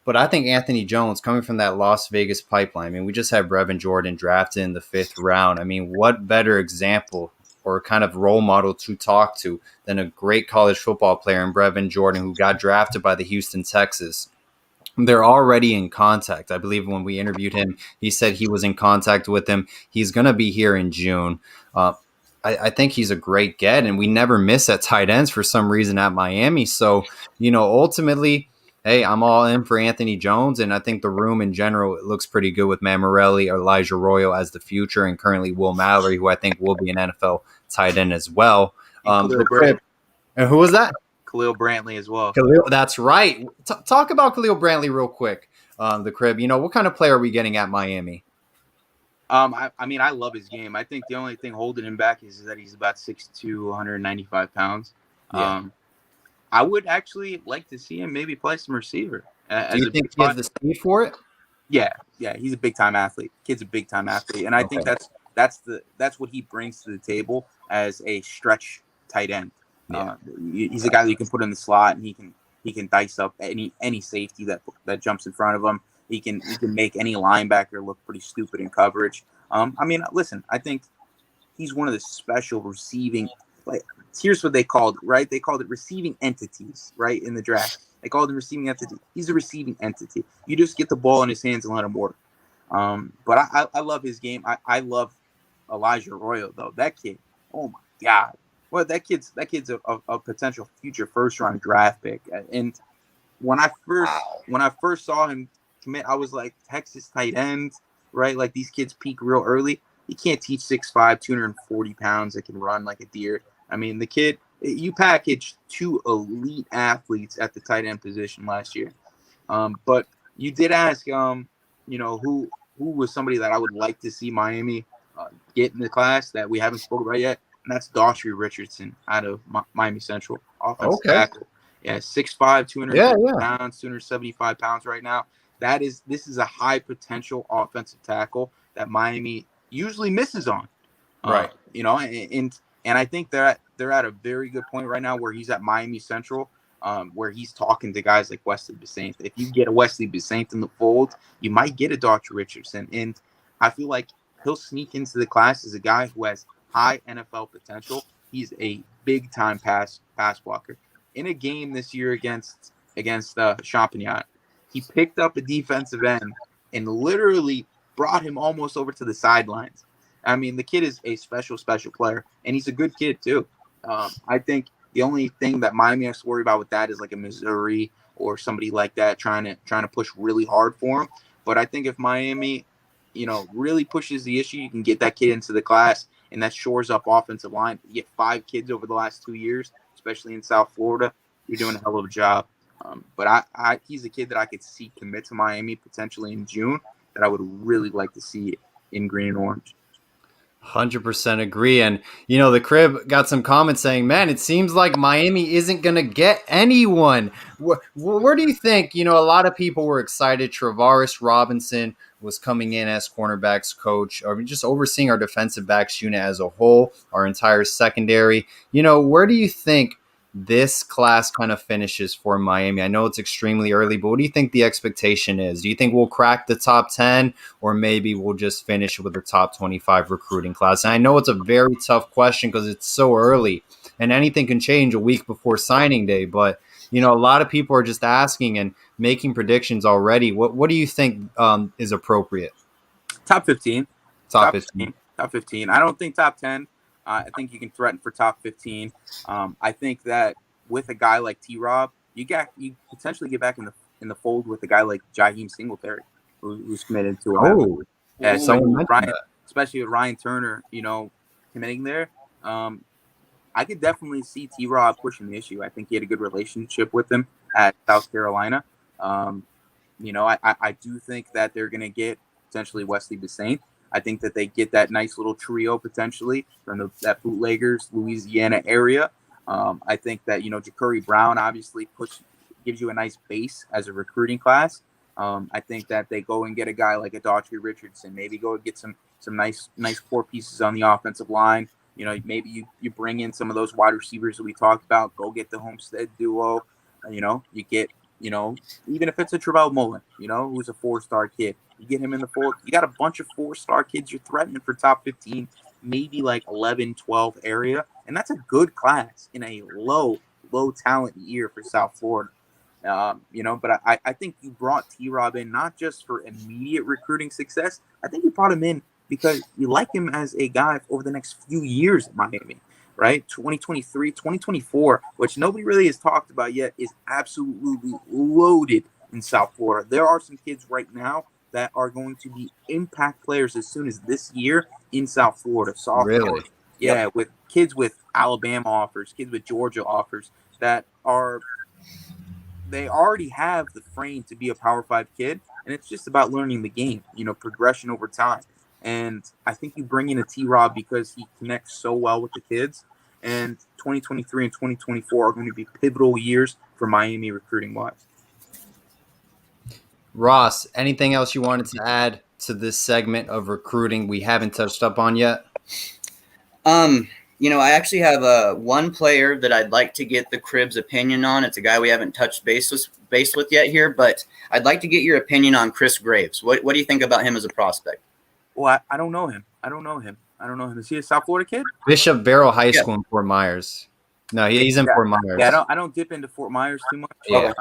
but I think Anthony Jones coming from that Las Vegas pipeline. I mean, we just have Brevin Jordan drafted in the 5th round. I mean, what better example or kind of role model to talk to than a great college football player in Brevin Jordan who got drafted by the Houston Texans. they're already in contact. I believe when we interviewed him, he said he was in contact with them. He's going to be here in June. Uh, I think he's a great get, and we never miss at tight ends for some reason at Miami. So, ultimately, hey, I'm all in for Anthony Jones, and I think the room in general it looks pretty good with Matt Morelli, Elijah Royal as the future, and currently Will Mallory, who I think will be an NFL tight end as well. The Crib, and who was that? Khalil Brantley as well. That's right. Talk about Khalil Brantley real quick. The Crib. What kind of player are we getting at Miami? I mean, I love his game. I think the only thing holding him back is that he's about 6'2", 195 pounds. Yeah. I would actually like to see him maybe play some receiver. Do you think he has the speed for it? Yeah, he's a big time athlete. Kid's a big time athlete, and I think that's what he brings to the table as a stretch tight end. Yeah. He's a guy that you can put in the slot, and he can dice up any safety that jumps in front of him. He can make any linebacker look pretty stupid in coverage. I mean, listen, I think he's one of the special receiving. Like, here's what they called it, right? They called it receiving entities, right, in the draft. They called him receiving entity. He's a receiving entity. You just get the ball in his hands and let him work. But I love his game. I love Elijah Royal, though. That kid, oh my God. Well, that kid's a potential future first-round draft pick. And when I first saw him commit, I was like, Texas tight end, right? Like, these kids peak real early. You can't teach 6'5", 240 pounds that can run like a deer. I mean, the kid, you packaged two elite athletes at the tight end position last year. But you did ask, who was somebody that I would like to see Miami get in the class that we haven't spoken about yet, and that's Daughtry Richardson out of Miami Central, offensive tackle. Yeah, 6'5", 250 pounds, 275 pounds right now. This is a high potential offensive tackle that Miami usually misses on. Right. And I think they're at a very good point right now where he's at Miami Central, where he's talking to guys like Wesley Bissainthe. If you get a Wesley Bissainthe in the fold, you might get a Daughtry Richardson. And I feel like he'll sneak into the class as a guy who has high NFL potential. He's a big time pass blocker. In a game this year against Champagnat, he picked up a defensive end and literally brought him almost over to the sidelines. I mean, the kid is a special player, and he's a good kid too. I think the only thing that Miami has to worry about with that is like a Missouri or somebody like that trying to push really hard for him. But I think if Miami, really pushes the issue, you can get that kid into the class, and that shores up offensive line. You get 5 kids over the last 2 years, especially in South Florida. You're doing a hell of a job. But he's a kid that I could see commit to Miami potentially in June that I would really like to see in green and orange. 100% agree. And, the Crib got some comments saying, man, it seems like Miami isn't going to get anyone. Where do you think, a lot of people were excited Travaris Robinson was coming in as cornerbacks coach, or just overseeing our defensive backs unit as a whole, our entire secondary. Where do you think this class kind of finishes for Miami? I know it's extremely early, but what do you think the expectation is? Do you think we'll crack the top 10, or maybe we'll just finish with the top 25 recruiting class? And I know it's a very tough question because it's so early and anything can change a week before signing day, but a lot of people are just asking and making predictions already. What do you think is appropriate? Top 15. Top 15. Top 15. I don't think top 10. I think you can threaten for top 15. I think that with a guy like T-Rob, you potentially get back in the fold with a guy like Jaheim Singletary, who's committed to him. Especially with Ryan Turner, committing there. I could definitely see T-Rob pushing the issue. I think he had a good relationship with him at South Carolina. I do think that they're going to get potentially Wesley Bissainthe. I think that they get that nice little trio potentially from that Bootleggers, Louisiana area. I think that, Ja'Cory Brown obviously gives you a nice base as a recruiting class. I think that they go and get a guy like a Daughtry Richardson, maybe go and get some nice core pieces on the offensive line. Maybe you bring in some of those wide receivers that we talked about, go get the Homestead duo. You get, even if it's a Travell Mullen, who's a 4-star kid, you get him in the fold. You got a bunch of 4-star kids you're threatening for top 15, maybe like 11, 12 area. And that's a good class in a low talent year for South Florida. But I think you brought T-Rob in not just for immediate recruiting success. I think you brought him in because you like him as a guy over the next few years at Miami, right? 2023, 2024, which nobody really has talked about yet, is absolutely loaded in South Florida. There are some kids right now that are going to be impact players as soon as this year in South Florida. Really? Sophomores. Yeah, with kids with Alabama offers, kids with Georgia offers that are they already have the frame to be a Power Five kid, and it's just about learning the game, progression over time. And I think you bring in a T Rob because he connects so well with the kids. And 2023 and 2024 are going to be pivotal years for Miami recruiting wise. Ross, anything else you wanted to add to this segment of recruiting we haven't touched up on yet? I actually have one player that I'd like to get the Crib's opinion on. It's a guy we haven't touched base with yet here, but I'd like to get your opinion on Chris Graves. What do you think about him as a prospect? Well, I don't know him. Is he a South Florida kid? Bishop Barrow High School in Fort Myers. No, he's in Fort Myers. Yeah, I don't dip into Fort Myers too much. Yeah.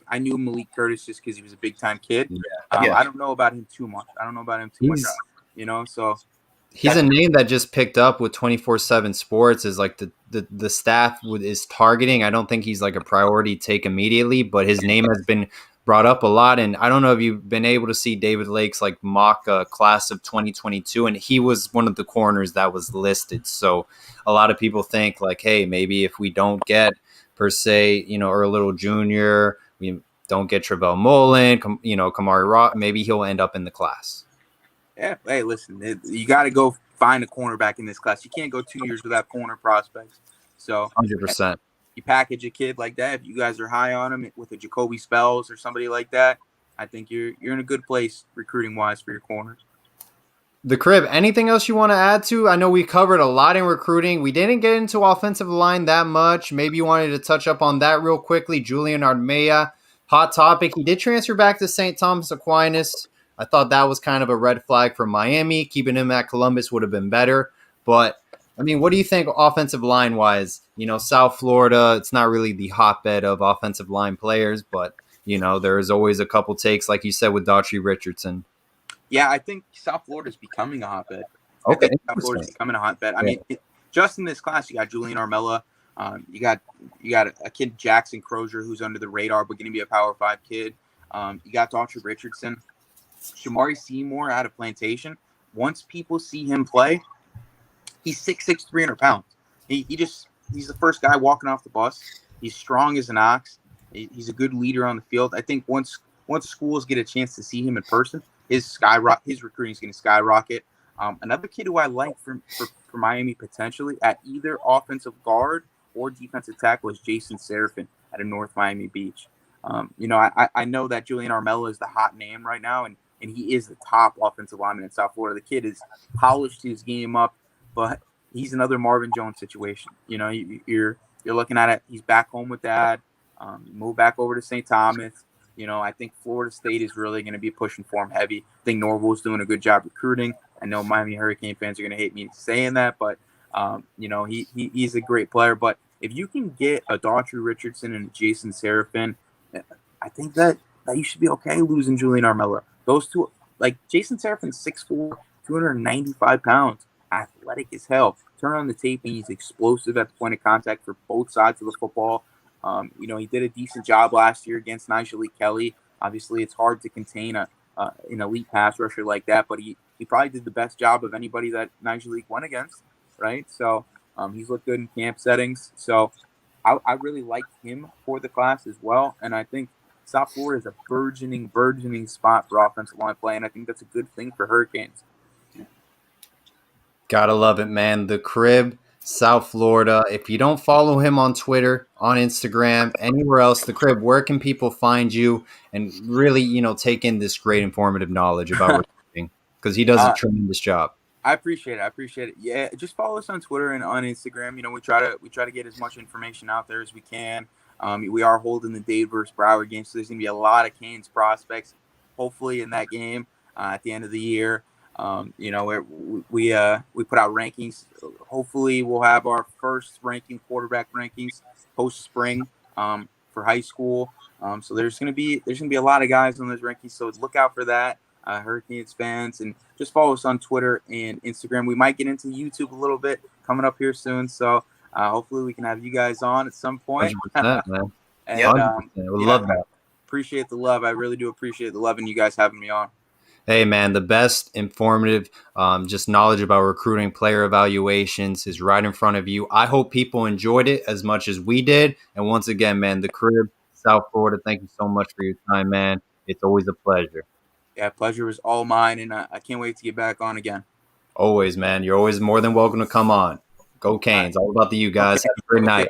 I knew Malik Curtis just because he was a big time kid. Yeah. I don't know about him too much. So he's a name that just picked up with 24/7 Sports is like the staff is targeting. I don't think he's like a priority take immediately, but his name has been brought up a lot. And I don't know if you've been able to see David Lake's like mock class of 2022, and he was one of the corners that was listed. So a lot of people think like, hey, maybe if we don't get per se, Earl Little Jr., we don't get Travell Mullen, Kamari Rock, maybe he'll end up in the class. Yeah. Hey, listen, you got to go find a cornerback in this class. You can't go 2 years without corner prospects. So 100%. You package a kid like that. If you guys are high on him with a Jacoby Spells or somebody like that, I think you're in a good place recruiting wise for your corners. The Crib, anything else you want to add to? I know we covered a lot in recruiting. We didn't get into offensive line that much. Maybe you wanted to touch up on that real quickly. Julian Armea, hot topic. He did transfer back to St. Thomas Aquinas. I thought that was kind of a red flag for Miami. Keeping him at Columbus would have been better. But, I mean, what do you think offensive line-wise? South Florida, it's not really the hotbed of offensive line players, but, there's always a couple takes, like you said, with Daughtry Richardson. Yeah, I think South Florida is becoming a hotbed. Okay. South Florida is becoming a hotbed. I mean, just in this class, you got Julian Armella. You got a kid, Jackson Crozier, who's under the radar, but going to be a Power 5 kid. You got Daughtry Richardson. Shamari Seymour out of Plantation. Once people see him play, he's 6'6", 300 pounds. He's the first guy walking off the bus. He's strong as an ox. He's a good leader on the field. I think once schools get a chance to see him in person, his recruiting is going to skyrocket. Another kid who I like for Miami potentially at either offensive guard or defensive tackle is Jason Seraphin out of North Miami Beach. I know that Julian Armella is the hot name right now, and he is the top offensive lineman in South Florida. The kid has polished his game up, but he's another Marvin Jones situation. You're looking at it. He's back home with dad. Moved back over to St. Thomas. I think Florida State is really going to be pushing for him heavy. I think Norval's doing a good job recruiting. I know Miami Hurricane fans are going to hate me saying that, but he's a great player. But if you can get a Daughtry Richardson and a Jason Seraphin, I think that you should be okay losing Julian Armella. Those two, like Jason Seraphin, 6'4", 295 pounds, athletic as hell. Turn on the tape and he's explosive at the point of contact for both sides of the football. He did a decent job last year against Nigel Kelly. Obviously, it's hard to contain an elite pass rusher like that, but he probably did the best job of anybody that Nigel went against, right? So he's looked good in camp settings. So I really like him for the class as well, and I think South Florida is a burgeoning spot for offensive line play, and I think that's a good thing for Hurricanes. Gotta love it, man. The Crib, South Florida. If you don't follow him on Twitter, on Instagram, anywhere else, The Crib, where can people find you and really, take in this great informative knowledge about recruiting? Because he does a tremendous job. I appreciate it. Yeah, just follow us on Twitter and on Instagram. We try to get as much information out there as we can. We are holding the Dade versus Broward game, so there's going to be a lot of Canes prospects, hopefully, in that game at the end of the year. We put out rankings. Hopefully, we'll have our first quarterback rankings post spring for for high school. So there's gonna be a lot of guys on those rankings. So look out for that, Hurricanes fans, and just follow us on Twitter and Instagram. We might get into YouTube a little bit coming up here soon. So hopefully we can have you guys on at some point. 100%, man. And 100%. We love that. Appreciate the love. I really do appreciate the love and you guys having me on. Hey, man, the best informative, just knowledge about recruiting, player evaluations is right in front of you. I hope people enjoyed it as much as we did. And once again, man, the crib, South Florida, thank you so much for your time, man. It's always a pleasure. Yeah, pleasure was all mine, and I can't wait to get back on again. Always, man. You're always more than welcome to come on. Go Canes. All about the you guys. Have a great night.